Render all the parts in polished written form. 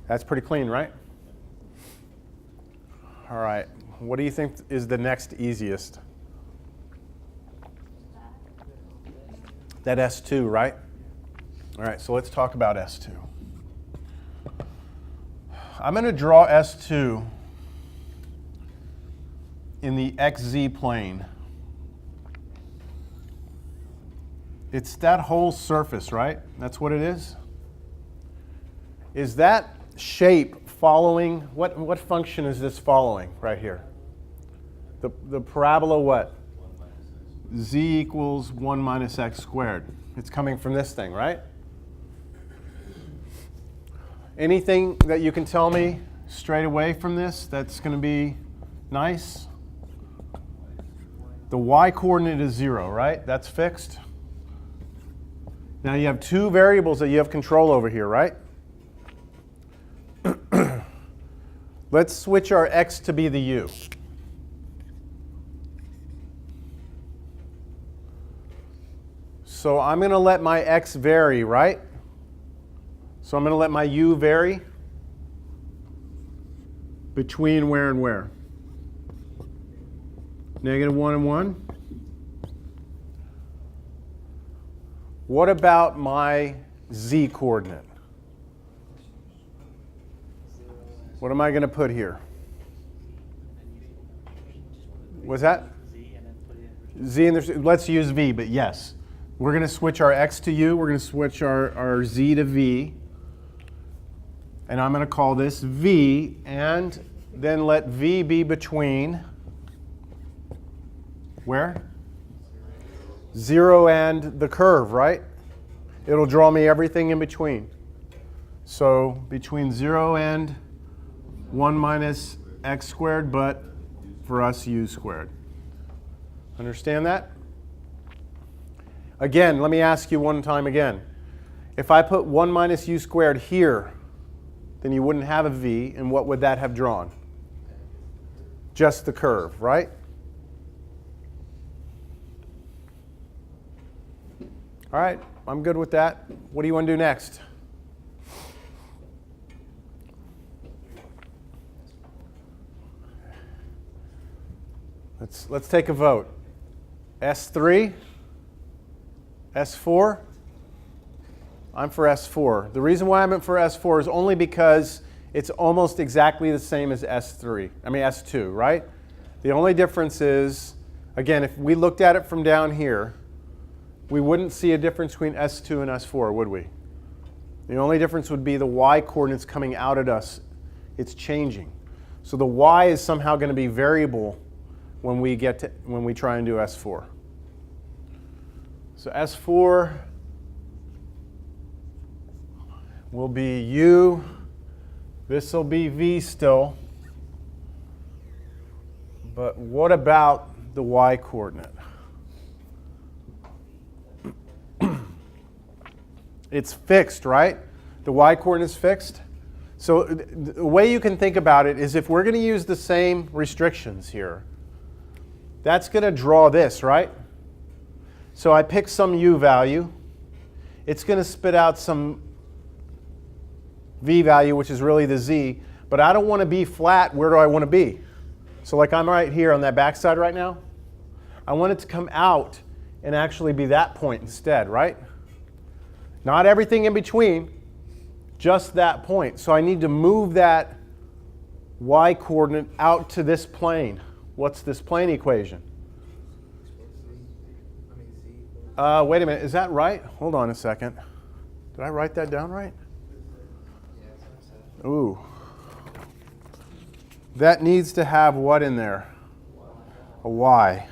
That's pretty clean, right? All right. What do you think is the next easiest? That S2, right? All right, so let's talk about S2. I'm going to draw S2 in the XZ plane. It's that whole surface, right? That's what it is? Is that shape following, what function is this following right here? The parabola what? Z equals 1 minus x squared. It's coming from this thing, right? Anything that you can tell me straight away from this that's going to be nice? The y coordinate is 0, right? That's fixed. Now you have two variables that you have control over here, right? Let's switch our x to be the u. So I'm going to let my x vary, right? So I'm going to let my u vary between where and where? -1 and 1. What about my z coordinate? What am I going to put here? What's that? Z and there's, let's use v, but yes. We're going to switch our x to u. We're going to switch our z to v. And I'm going to call this v, and then let v be between where? 0 and the curve, right? It'll draw me everything in between. So between 0 and 1 minus x squared, but for us, u squared. Understand that? Again, let me ask you one time again. If I put 1 minus u squared here, then you wouldn't have a v, and what would that have drawn? Just the curve, right? All right, I'm good with that. What do you want to do next? Let's take a vote. S3? S4? I'm for S4. The reason why I'm for S4 is only because it's almost exactly the same as S2, right? The only difference is, again, if we looked at it from down here, we wouldn't see a difference between S2 and S4, would we? The only difference would be the y coordinates coming out at us. It's changing. So the y is somehow going to be variable when we try and do S4. So S4 will be u. This will be v still. But what about the y coordinate? It's fixed, right? The y coordinate is fixed. So the way you can think about it is if we're going to use the same restrictions here, that's going to draw this, right? So I pick some u value. It's going to spit out some v value, which is really the z. But I don't want to be flat. Where do I want to be? So like I'm right here on that backside right now. I want it to come out and actually be that point instead, right? Not everything in between, just that point. So I need to move that y coordinate out to this plane. What's this plane equation? Wait a minute, is that right? Hold on a second. Did I write that down right? Ooh. That needs to have what in there? A y.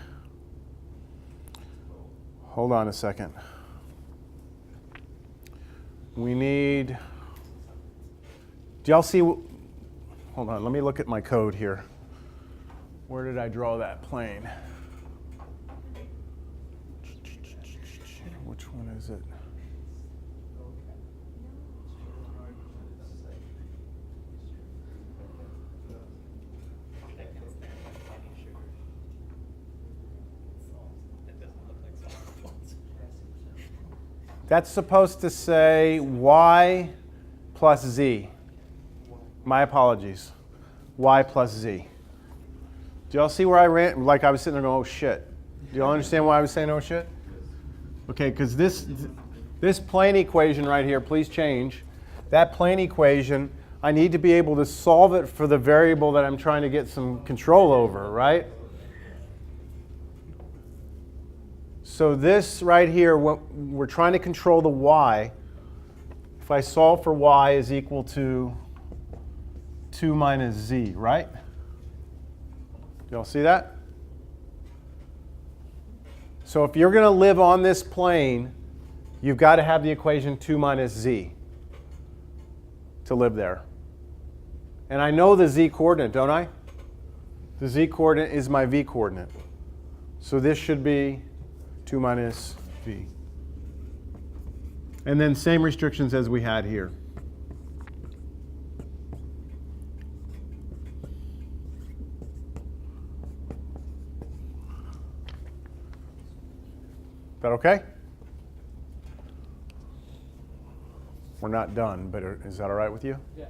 Hold on a second. We need, do y'all see, hold on, let me look at my code here. Where did I draw that plane? Which one is it? That's supposed to say y plus z. My apologies. Y plus Z. Do y'all see where I ran? Like I was sitting there going, oh shit. Do y'all understand why I was saying oh shit? Okay, because this plane equation right here, please change. That plane equation, I need to be able to solve it for the variable that I'm trying to get some control over, right? So this right here, we're trying to control the y. If I solve for y is equal to 2 minus z, right? Do y'all see that? So if you're going to live on this plane, you've got to have the equation 2 minus z to live there. And I know the z coordinate, don't I? The z coordinate is my v coordinate. So this should be 2 minus v. And then same restrictions as we had here. Is that okay? We're not done, but is that all right with you? Yeah.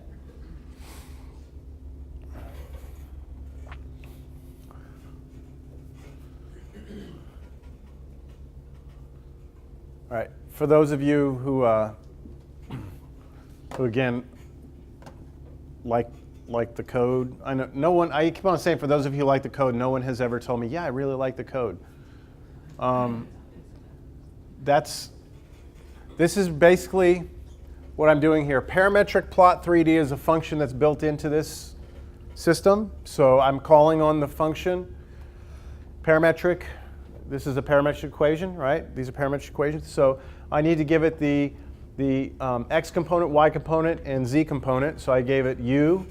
All right. For those of you who again like the code, I know no one. I keep on saying for those of you who like the code, no one has ever told me, yeah, I really like the code. This is basically what I'm doing here. Parametric plot 3D is a function that's built into this system. So I'm calling on the function parametric. This is a parametric equation, right? These are parametric equations. So I need to give it the x component, y component, and z component. So I gave it u,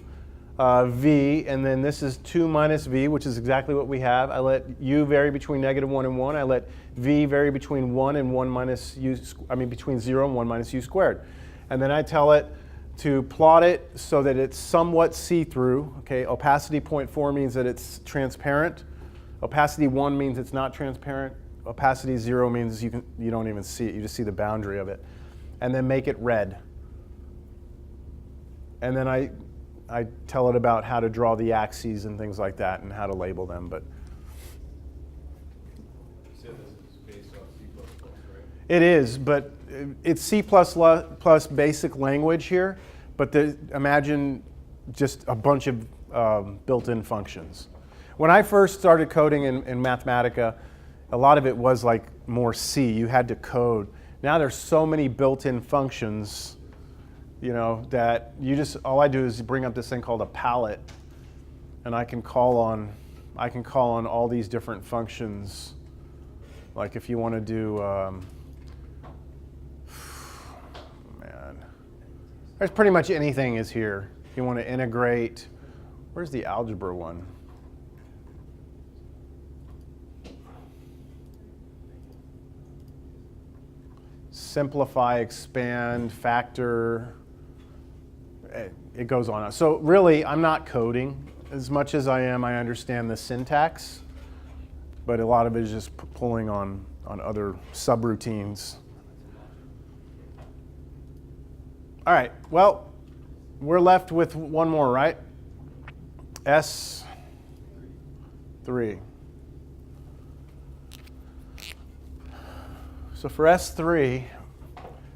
v, and then this is 2 minus v, which is exactly what we have. I let u vary between -1 and 1. I let v vary between 1 and 1 minus u, between 0 and 1 minus u squared. And then I tell it to plot it so that it's somewhat see-through. Okay, opacity 0.4 means that it's transparent. Opacity 1 means it's not transparent. Opacity 0 means you don't even see it. You just see the boundary of it. And then make it red. And then I tell it about how to draw the axes and things like that and how to label them. But you said this is based off C++, right? It is, but it's C++ basic language here. But imagine just a bunch of built-in functions. When I first started coding in Mathematica, a lot of it was like more C. You had to code. Now there's so many built-in functions, that all I do is bring up this thing called a palette, and I can call on all these different functions. Like if you want to do, there's pretty much anything is here. You want to integrate. Where's the algebra one? Simplify, expand, factor. It goes on. So really, I'm not coding as much as I understand the syntax, but a lot of it is just pulling on other subroutines. All right, well, we're left with one more, right? S3. So for S3,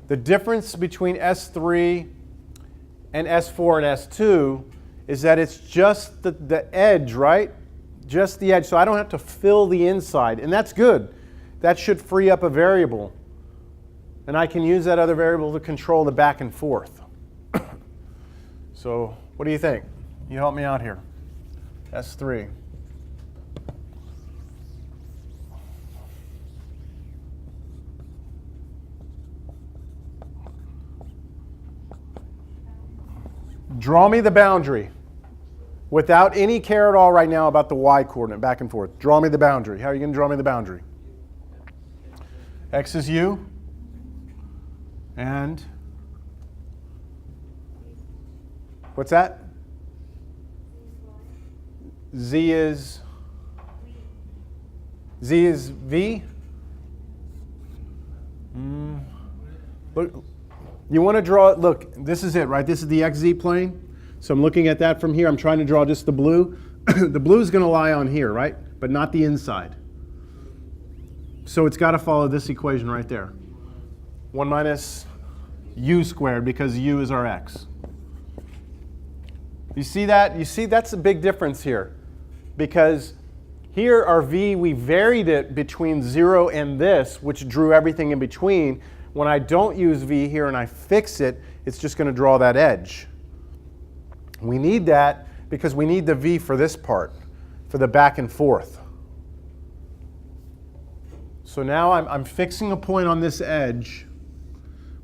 the difference between S3 and S4 and S2 is that it's just the edge, right? Just the edge. So I don't have to fill the inside, and that's good. That should free up a variable. And I can use that other variable to control the back and forth. So what do you think? You help me out here. S3. Draw me the boundary without any care at all right now about the y coordinate, back and forth. Draw me the boundary. How are you going to draw me the boundary? X is u, and what's that? Z is v. Look. You want to draw it, look, this is it, right? This is the xz plane. So I'm looking at that from here. I'm trying to draw just the blue. The blue is going to lie on here, right? But not the inside. So it's got to follow this equation right there. 1 minus u squared, because u is our x. You see that? You see that's a big difference here. Because here our v, we varied it between 0 and this, which drew everything in between. When I don't use v here and I fix it, it's just going to draw that edge. We need that because we need the v for this part, for the back and forth. So now I'm fixing a point on this edge.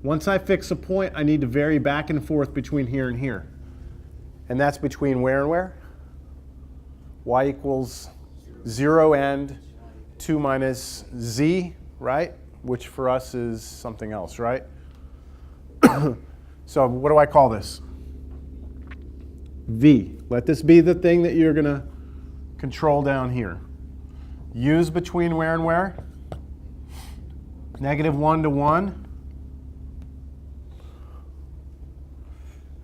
Once I fix a point, I need to vary back and forth between here and here. And that's between where and where? Y equals 0 and 2 minus z, right? Which for us is something else, right? So what do I call this? V. Let this be the thing that you're going to control down here. U's between where and where? -1 to 1.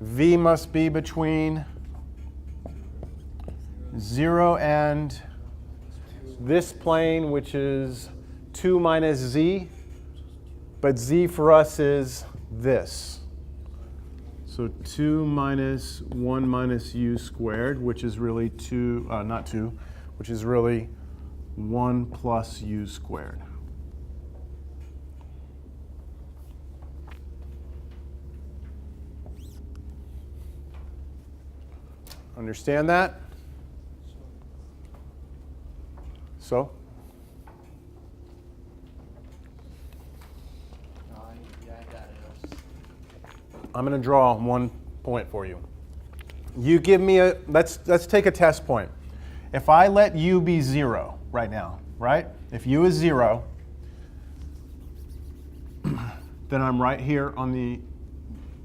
V must be between 0 and this plane, which is 2 minus z. But z for us is this. So 2 minus 1 minus u squared, which is really 2, not 2, which is really 1 plus u squared. Understand that? So? Yeah, I got it. I'm going to draw one point for you. You give me a, let's take a test point. If I let u be 0 right now, right? If u is 0, then I'm right here on the,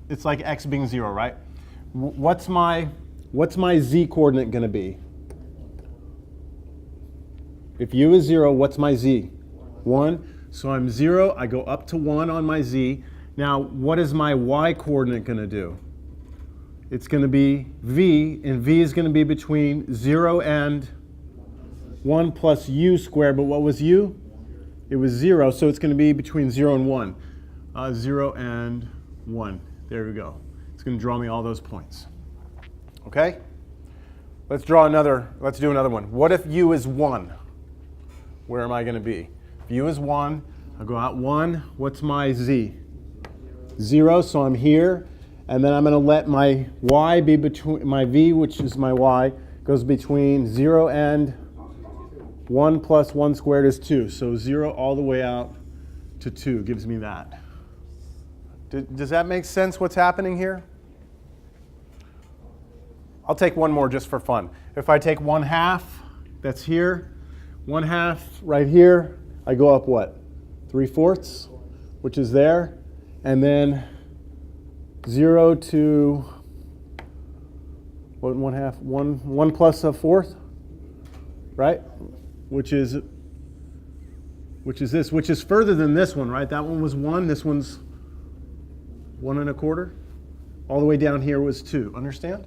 it's like x being 0, right? What's my z coordinate going to be? If u is 0, what's my z? 1. So I'm 0. I go up to 1 on my z. Now, what is my y coordinate going to do? It's going to be v, and v is going to be between 0 and 1 plus u squared. But what was u? It was 0, so it's going to be between 0 and 1. 0 and 1. There we go. It's going to draw me all those points. Okay? Let's do another one. What if u is 1? Where am I going to be? If u is 1, I'll go out 1. What's my z? 0, so I'm here. And then I'm going to let my y be between, my v, which is my y, goes between 0 and 1 plus 1 squared is 2. So 0 all the way out to 2 gives me that. Does that make sense what's happening here? I'll take one more just for fun. If I take 1/2, that's here. 1/2 right here, I go up what? 3/4, which is there. And then 0 to, what, 1/2? 1 plus 1/4, right? Which is this, which is further than this one, right? That one was 1, this one's 1 1/4. All the way down here was 2. Understand?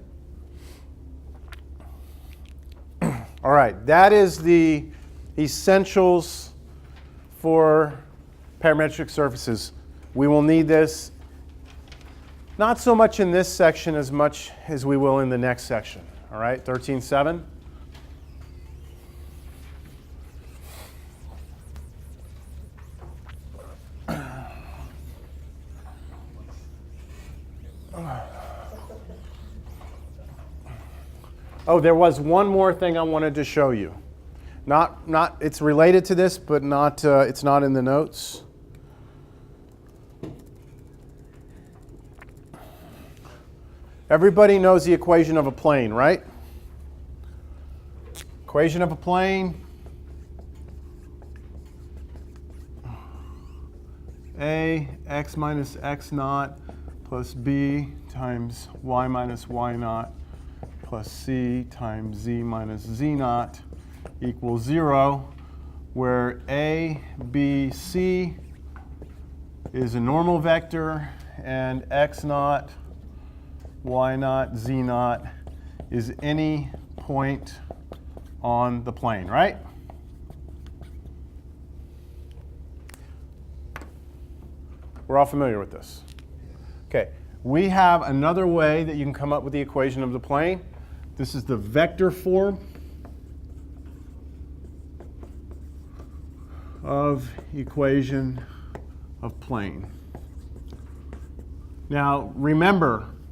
All right, that is the essentials for parametric surfaces. We will need this not so much in this section as much as we will in the next section. All right, 13.7. Oh, there was one more thing I wanted to show you. It's related to this, but not. It's not in the notes. Everybody knows the equation of a plane, right? Equation of a plane. A, x minus x naught plus b times y minus y naught plus c times z minus z naught equals 0, where a, b, c is a normal vector and x naught y naught, z naught is any point on the plane, right? We're all familiar with this. Okay, we have another way that you can come up with the equation of the plane. This is the vector form of equation of plane. Now,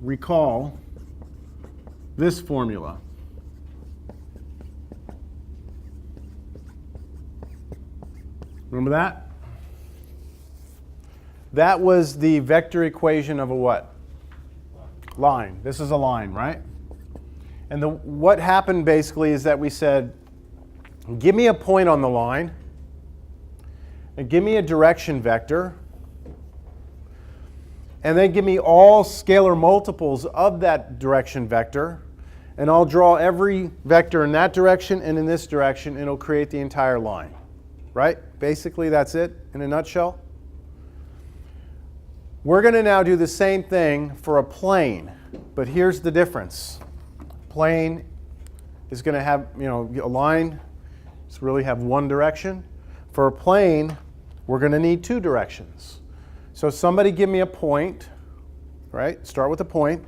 recall this formula. Remember that? That was the vector equation of a what? Line. This is a line, right? And what happened basically is that we said, give me a point on the line, and give me a direction vector, and then give me all scalar multiples of that direction vector, and I'll draw every vector in that direction and in this direction, and it'll create the entire line. Right? Basically, that's it in a nutshell. We're going to now do the same thing for a plane, but here's the difference. Plane is going to have, a line is really have one direction. For a plane, we're going to need two directions. So somebody give me a point, right? Start with a point.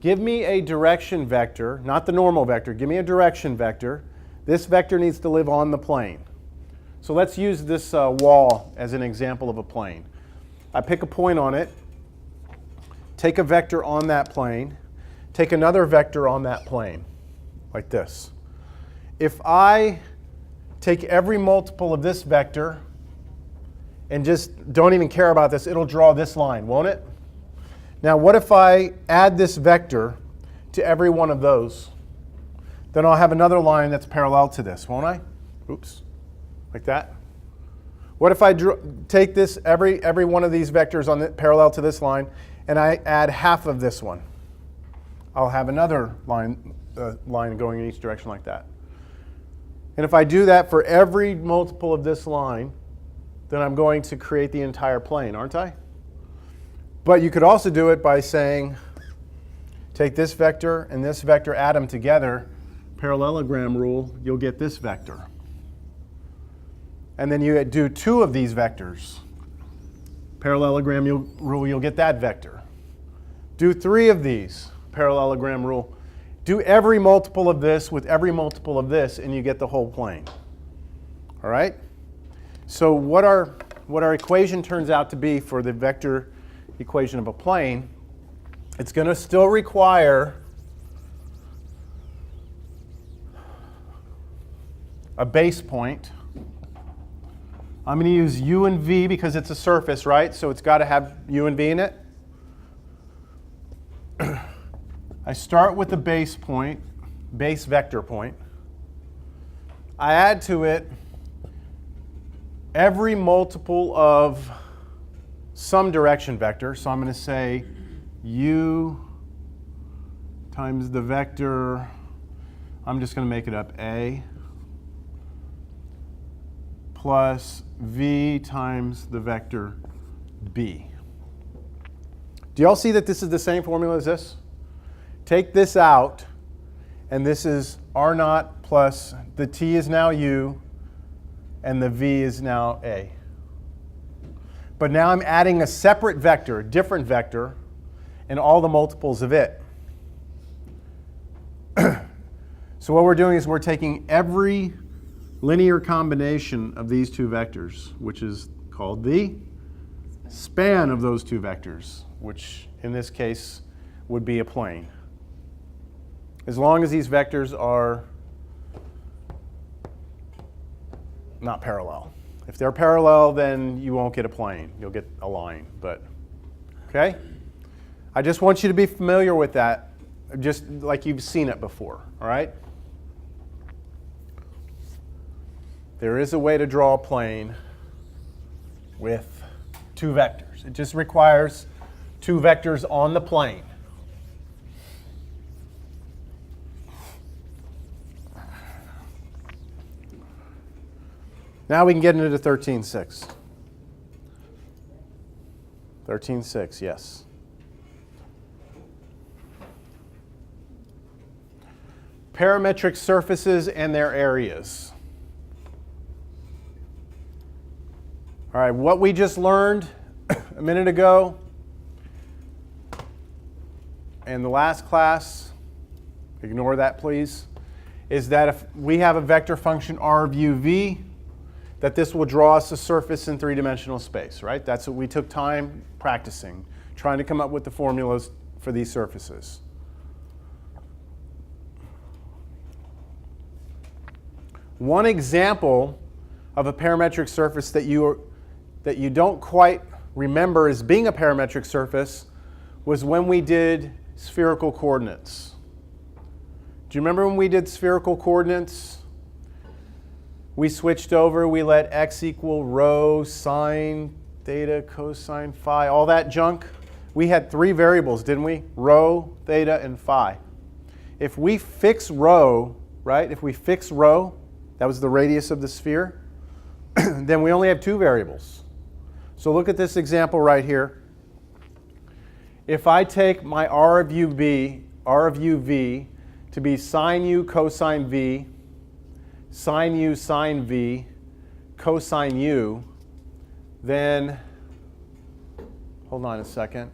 Give me a direction vector, not the normal vector. Give me a direction vector. This vector needs to live on the plane. So let's use this wall as an example of a plane. I pick a point on it, take a vector on that plane, take another vector on that plane, like this. If I take every multiple of this vector and just don't even care about this, it'll draw this line, won't it? Now, what if I add this vector to every one of those? Then I'll have another line that's parallel to this, won't I? Oops. Like that. What if I take this, every one of these vectors on parallel to this line, and I add half of this one? I'll have another line going in each direction like that. And if I do that for every multiple of this line, then I'm going to create the entire plane, aren't I? But you could also do it by saying, take this vector and this vector, add them together, parallelogram rule, you'll get this vector. And then you do two of these vectors. Parallelogram rule, you'll get that vector. Do three of these, parallelogram rule. Do every multiple of this with every multiple of this, and you get the whole plane. All right? So what our equation turns out to be for the vector equation of a plane, it's going to still require a base point. I'm going to use u and v because it's a surface, right? So it's got to have u and v in it. I start with the base point, base vector point. I add to it every multiple of some direction vector. So I'm going to say u times the vector, I'm just going to make it up, a, plus v times the vector b. Do you all see that this is the same formula as this? Take this out, and this is r naught plus the t is now u, and the v is now a. But now I'm adding a separate vector, a different vector, and all the multiples of it. So what we're doing is we're taking every linear combination of these two vectors, which is called the span of those two vectors, which in this case would be a plane. As long as these vectors are not parallel. If they're parallel, then you won't get a plane. You'll get a line. But okay? I just want you to be familiar with that, just like you've seen it before. All right? There is a way to draw a plane with two vectors. It just requires two vectors on the plane. Now we can get into 13.6. 13.6, yes. parametric surfaces and their areas. All right, what we just learned a minute ago in the last class, ignore that please, is that if we have a vector function r of u v, that this will draw us a surface in three-dimensional space, right? That's what we took time practicing, trying to come up with the formulas for these surfaces. One example of a parametric surface that you don't quite remember as being a parametric surface was when we did spherical coordinates. Do you remember when we did spherical coordinates? We switched over, we let x equal rho, sine, theta, cosine, phi, all that junk. We had three variables, didn't we? Rho, theta, and phi. If we fix rho, right? If we fix rho, that was the radius of the sphere, then we only have two variables. So look at this example right here. If I take my r of u v to be sine u cosine v, sine u sine v, cosine u, then, hold on a second.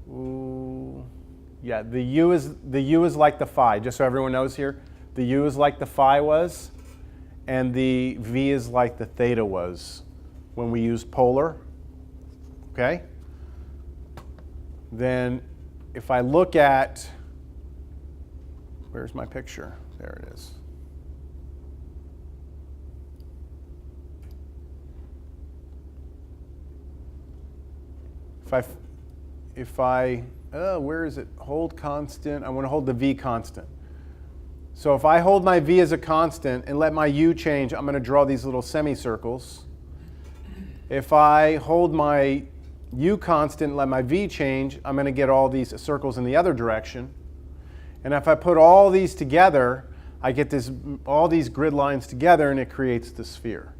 Ooh, yeah, the u is like the phi, just so everyone knows here. The u is like the phi was, and the v is like the theta was when we use polar. Okay? Then if I look at, where's my picture? There it is. Where is it? Hold constant. I want to hold the v constant. So if I hold my v as a constant and let my u change, I'm going to draw these little semicircles. If I hold my u constant and let my v change, I'm going to get all these circles in the other direction. And if I put all these together, I get all these grid lines together and it creates the sphere.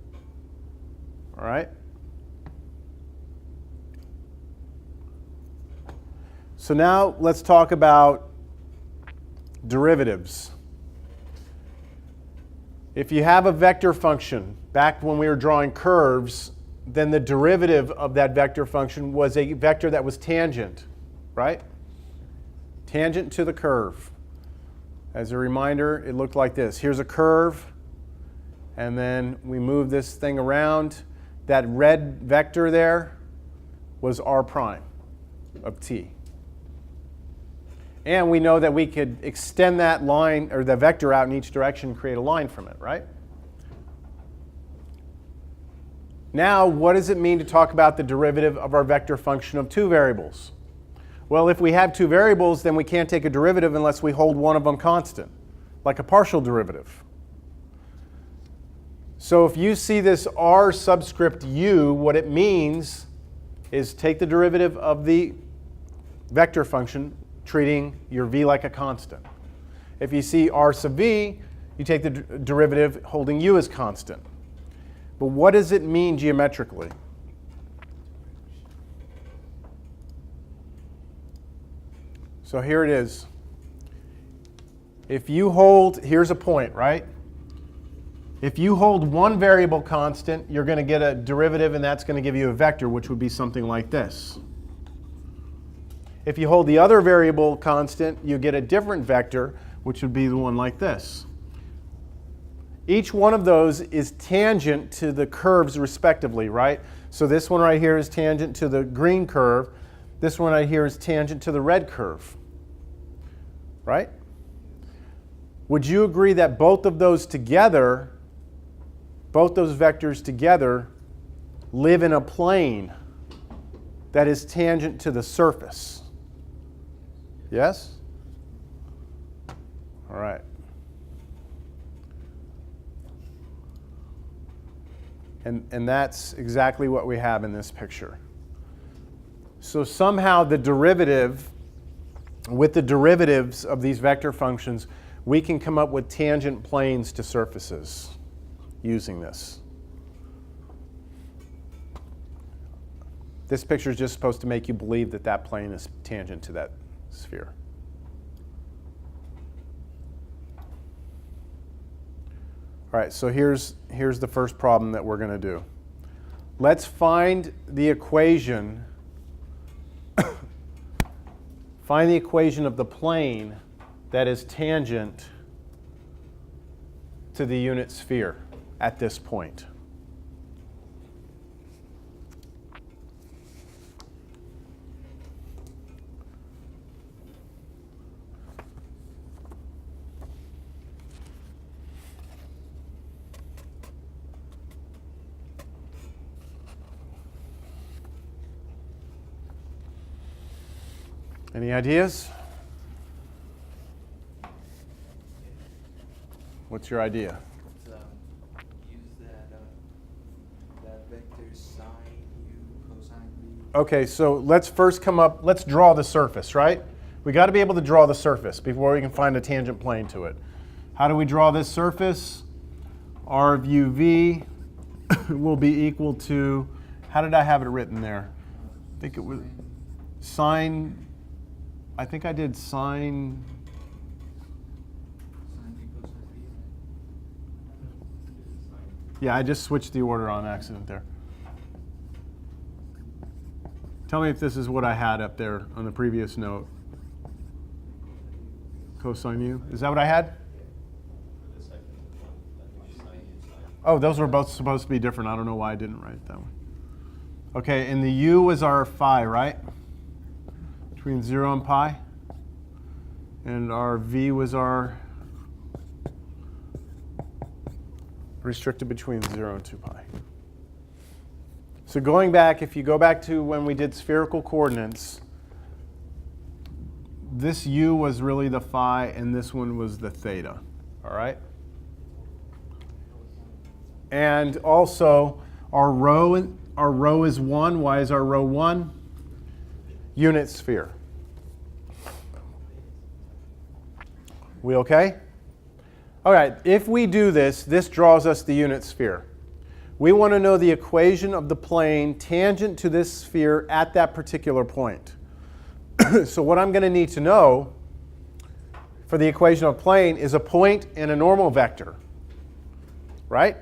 All right? So now let's talk about derivatives. If you have a vector function, back when we were drawing curves, then the derivative of that vector function was a vector that was tangent, right? Tangent to the curve. As a reminder, it looked like this. Here's a curve, and then we move this thing around. That red vector there was r prime of t. And we know that we could extend that line, or the vector out in each direction and create a line from it, right? Now, what does it mean to talk about the derivative of our vector function of two variables? Well, if we have two variables, then we can't take a derivative unless we hold one of them constant, like a partial derivative. So if you see this r subscript u, what it means is take the derivative of the vector function, treating your v like a constant. If you see r sub v, you take the derivative holding u as constant. But what does it mean geometrically? So here it is. If you hold, here's a point, right? If you hold one variable constant, you're going to get a derivative, and that's going to give you a vector, which would be something like this. If you hold the other variable constant, you get a different vector, which would be the one like this. Each one of those is tangent to the curves respectively, right? So this one right here is tangent to the green curve. This one right here is tangent to the red curve, right? Would you agree that both of those together, both those vectors together, live in a plane that is tangent to the surface? Yes? All right. And that's exactly what we have in this picture. So somehow the derivative, with the derivatives of these vector functions, we can come up with tangent planes to surfaces using this. This picture is just supposed to make you believe that that plane is tangent to that sphere. All right, so here's the first problem that we're going to do. Let's find the equation. Find the equation of the plane that is tangent to the unit sphere at this point. Any ideas? What's your idea? Use that vector sine u cosine v. Okay, so let's first let's draw the surface, right? We got to be able to draw the surface before we can find a tangent plane to it. How do we draw this surface? R of uv will be equal to, how did I have it written there? I think it was sine, I think I did sine, Sine v cosine v. yeah, I just switched the order on accident there. Tell me if this is what I had up there on the previous note. Cosine u, is that what I had? For the second one, I think sine u sine. Oh, those were both supposed to be different. I don't know why I didn't write that one. Okay, and the u was our phi, right? Between 0 and pi. And our v was our restricted between 0 and 2 pi. So going back, if you go back to when we did spherical coordinates, this u was really the phi and this one was the theta, all right? And also our rho is 1. Why is our rho 1? Unit sphere. We okay? All right, if we do this, this draws us the unit sphere. We want to know the equation of the plane tangent to this sphere at that particular point. So what I'm going to need to know for the equation of plane is a point and a normal vector, right?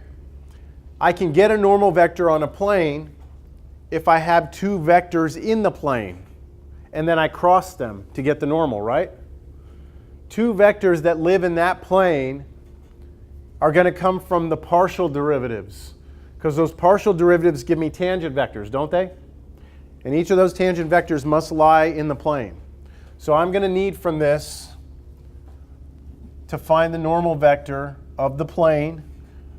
I can get a normal vector on a plane if I have two vectors in the plane, and then I cross them to get the normal, right? Two vectors that live in that plane are going to come from the partial derivatives, because those partial derivatives give me tangent vectors, don't they? And each of those tangent vectors must lie in the plane. So I'm going to need from this to find the normal vector of the plane.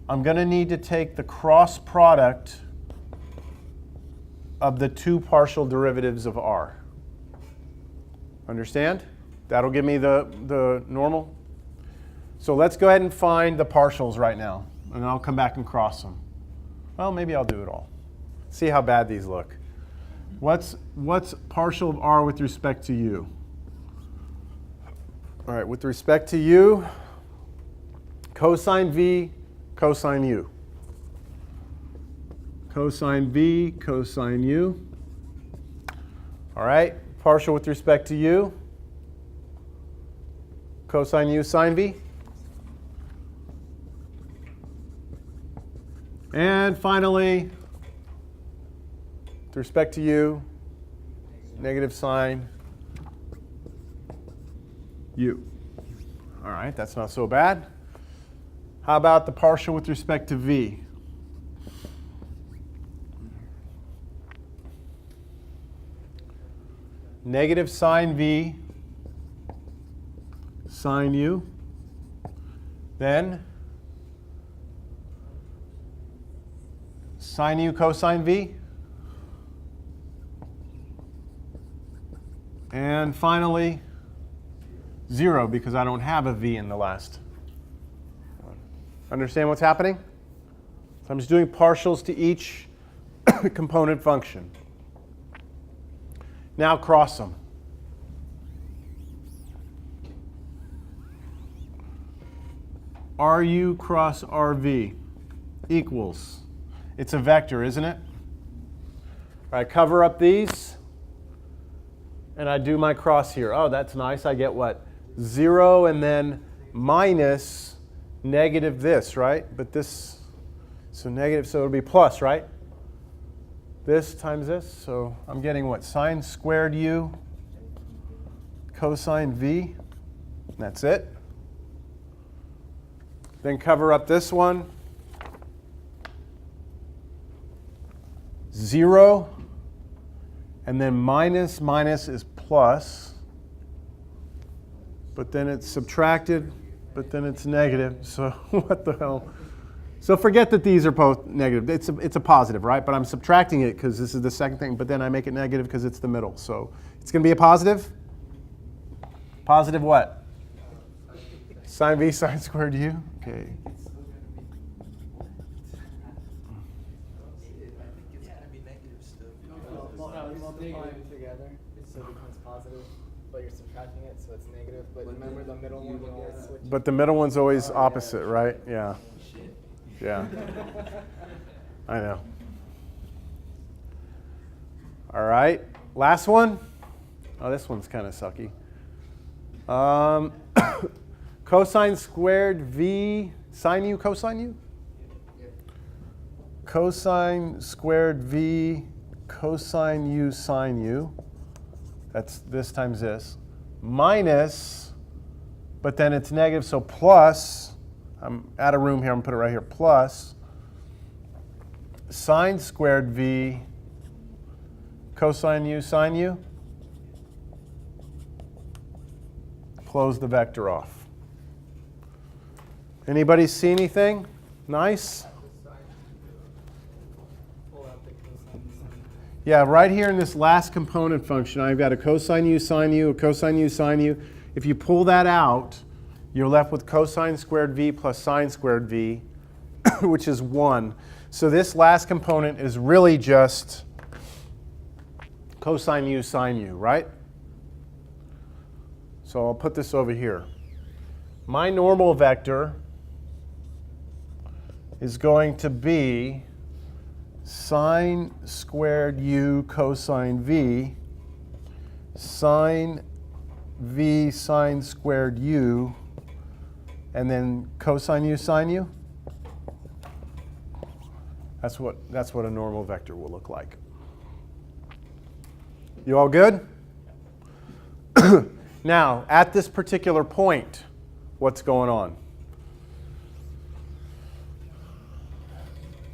I'm going to need to take the cross product of the two partial derivatives of r. Understand? That'll give me the normal. So let's go ahead and find the partials right now, and I'll come back and cross them. Well, maybe I'll do it all. See how bad these look. What's partial of r with respect to u? All right, with respect to u, cosine v, cosine u. Cosine v, cosine u. All right, partial with respect to u, cosine u sine v. And finally, with respect to u, negative sine u. All right, that's not so bad. How about the partial with respect to v? Negative sine v sine u. Then sine u cosine v. And finally, 0, because I don't have a v in the last one. Understand what's happening? So I'm just doing partials to each component function. Now cross them. Ru cross Rv equals, it's a vector, isn't it? All right, cover up these, and I do my cross here. Oh, that's nice. I get what? 0 and then minus negative this, right? But this, so negative, so it'll be plus, right? This times this, so I'm getting what? Sine squared u cosine v. That's it. Then cover up this one. 0. And then minus is plus. But then it's subtracted, but then it's negative. So what the hell? So forget that these are both negative. It's a positive, right? But I'm subtracting it because this is the second thing, but then I make it negative because it's the middle. So it's going to be a positive. Positive what? Sine v sine squared u? Okay. It's still gonna be. I think it's gonna be negative still. You're multiplying together, so it becomes positive, but you're subtracting it, so it's negative. But remember the middle one will always switch. But the middle one's always opposite, right? Yeah. Shit. Yeah. I know. All right. Last one. Oh, this one's kind of sucky. Cosine squared v sine u cosine u? Cosine squared v cosine u sine u. That's this times this. Minus, but then it's negative, so plus, I'm out of room here, I'm going to put it right here, plus sine squared v cosine u sine u. Close the vector off. Anybody see anything nice? Pull out the cosine. Yeah, right here in this last component function, I've got a cosine u sine u, a cosine u sine u. If you pull that out, you're left with cosine squared v plus sine squared v, which is 1. So this last component is really just cosine u sine u, right? So I'll put this over here. My normal vector is going to be sine squared u cosine v, sine v sine squared u, and then cosine u sine u. That's what a normal vector will look like. You all good? Now, at this particular point, what's going on?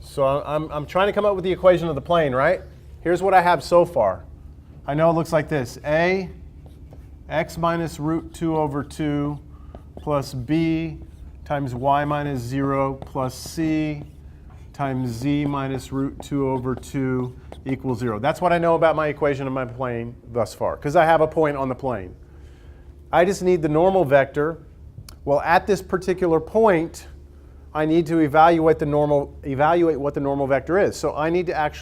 So I'm trying to come up with the equation of the plane, right? Here's what I have so far. I know it looks like this. A, x minus root 2 over 2 plus b times y minus 0 plus c times z minus root 2 over 2 equals 0. That's what I know about my equation of my plane thus far, because I have a point on the plane. I just need the normal vector. Well, at this particular point, I need to evaluate what the normal vector is. So I need to actually